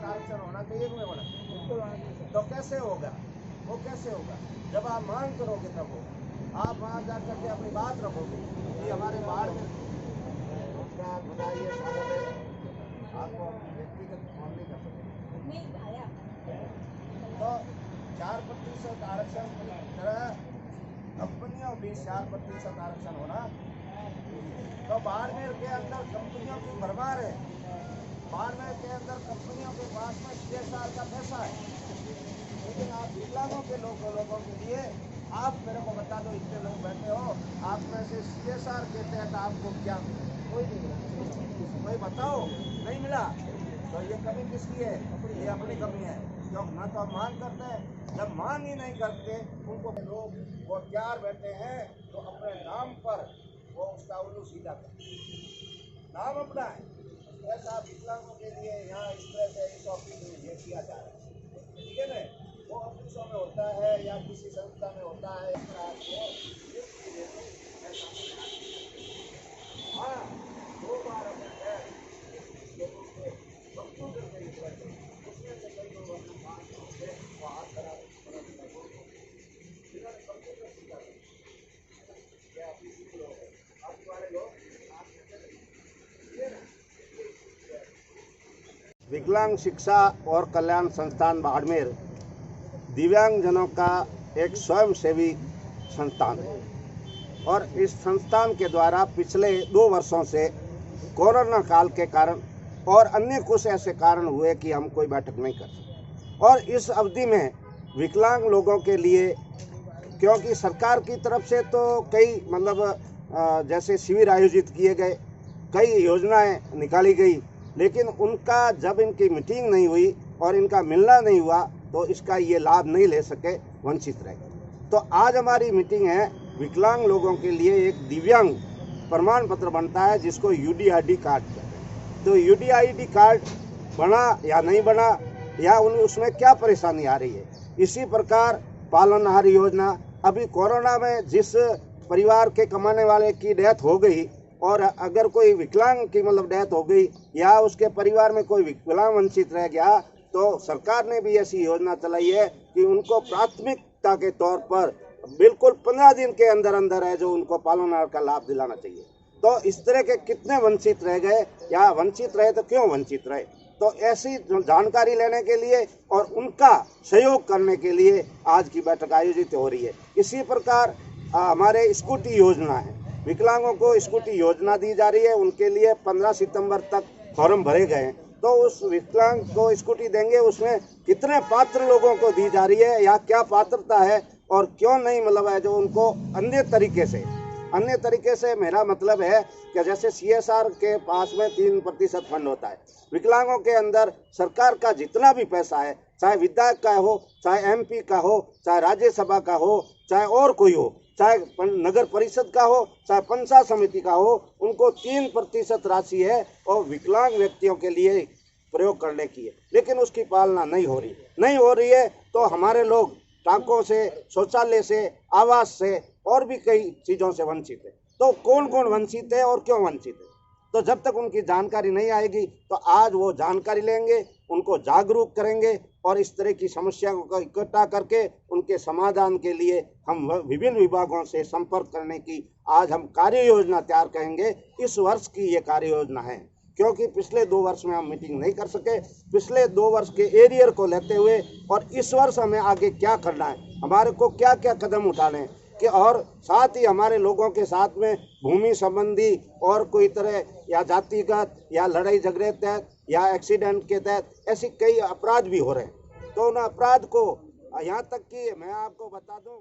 आरक्षण होना चाहिए कि नहीं होना चाहिए? तो कैसे होगा? वो कैसे होगा? जब आप मांग करोगे तब होगा। आप वहाँ जा करके अपनी बात रखोगे कि हमारे बाढ़ में बताइए, आपको व्यक्तिगत फोन नहीं कर सकते। तो 4% आरक्षण की तरह कंपनियों भी 4% आरक्षण होना। तो बाड़मेर के अंदर कंपनियों की भरमार है। बाड़मेर के अंदर कंपनियों के पास में CSR का पैसा है, लेकिन आप विकलांगों के लोगों के लिए आप मेरे को बता दो, इतने लोग बैठे हो, आप में से CSR के तहत आपको क्या मिला? कोई नहीं मिला। कोई बताओ, नहीं मिला। तो ये कमी किसकी है? ये अपनी कमी है। क्यों ना तो हम मांग करते हैं, जब मांग ही नहीं करते उनको लोग वो तैयार बैठे हैं तो अपने नाम पर वो उसका उल्लू सीधा करते, नाम अपना है। ऐसा विकलांगों के लिए यहाँ इस तरह से इस ऑफिस में ये किया जा रहा है, ठीक है ना? वो ऑफिसों में होता है या किसी संस्था में होता है। हाँ, 2 बार अपने लोगों के कंप्यूटर में उसमें से कई लोग अपने पास होते वो हाथ खराब कंप्यूटर सीखा क्या आपके वाले लोग विकलांग शिक्षा और कल्याण संस्थान बाड़मेर दिव्यांगजनों का एक स्वयंसेवी संस्थान है और इस संस्थान के द्वारा पिछले 2 वर्षों से कोरोना काल के कारण और अन्य कुछ ऐसे कारण हुए कि हम कोई बैठक नहीं कर सके। और इस अवधि में विकलांग लोगों के लिए, क्योंकि सरकार की तरफ से तो कई जैसे शिविर आयोजित किए गए, कई योजनाएं निकाली गई, लेकिन उनका जब इनकी मीटिंग नहीं हुई और इनका मिलना नहीं हुआ तो इसका ये लाभ नहीं ले सके, वंचित रह गए। तो आज हमारी मीटिंग है, विकलांग लोगों के लिए एक दिव्यांग प्रमाण पत्र बनता है जिसको UDID कार्ड कहते हैं। तो UDID कार्ड बना या नहीं बना या उसमें क्या परेशानी आ रही है। इसी प्रकार पालनहार योजना, अभी कोरोना में जिस परिवार के कमाने वाले की डेथ हो गई और अगर कोई विकलांग की डेथ हो गई या उसके परिवार में कोई विकलांग वंचित रह गया, तो सरकार ने भी ऐसी योजना चलाई है कि उनको प्राथमिकता के तौर पर बिल्कुल 15 दिन के अंदर अंदर है जो उनको पालनहार का लाभ दिलाना चाहिए। तो इस तरह के कितने वंचित रह गए या वंचित रहे तो क्यों वंचित रहे, तो ऐसी जानकारी लेने के लिए और उनका सहयोग करने के लिए आज की बैठक आयोजित हो रही है। इसी प्रकार हमारे स्कूटी योजना है, विकलांगों को स्कूटी योजना दी जा रही है। उनके लिए 15 सितंबर तक फॉर्म भरे गए हैं। तो उस विकलांग को स्कूटी देंगे, उसमें कितने पात्र लोगों को दी जा रही है या क्या पात्रता है और क्यों नहीं है जो उनको अन्य तरीके से मेरा मतलब है कि जैसे CSR के पास में 3% फंड होता है, विकलांगों के अंदर सरकार का जितना भी पैसा है, चाहे विधायक का हो, चाहे MP का हो, चाहे राज्यसभा का हो, चाहे और कोई हो, चाहे नगर परिषद का हो, चाहे पंचायत समिति का हो, उनको 3% राशि है और विकलांग व्यक्तियों के लिए प्रयोग करने की है, लेकिन उसकी पालना नहीं हो रही है। तो हमारे लोग टाँकों से, शौचालय से, आवास से और भी कई चीज़ों से वंचित है। तो कौन कौन वंचित है और क्यों वंचित है, तो जब तक उनकी जानकारी नहीं आएगी तो आज वो जानकारी लेंगे, उनको जागरूक करेंगे और इस तरह की समस्याओं को इकट्ठा करके उनके समाधान के लिए हम विभिन्न विभागों से संपर्क करने की आज हम कार्य योजना तैयार करेंगे। इस वर्ष की ये कार्य योजना है, क्योंकि पिछले 2 वर्ष में हम मीटिंग नहीं कर सके। पिछले 2 वर्ष के एरियर को लेते हुए और इस वर्ष हमें आगे क्या करना है, हमारे को क्या क्या कदम उठाने हैं कि और साथ ही हमारे लोगों के साथ में भूमि संबंधी और कोई तरह या जातिगत या लड़ाई झगड़े तहत या एक्सीडेंट के तहत ऐसी कई अपराध भी हो रहे हैं। तो उन अपराध को यहाँ तक कि मैं आपको बता दूं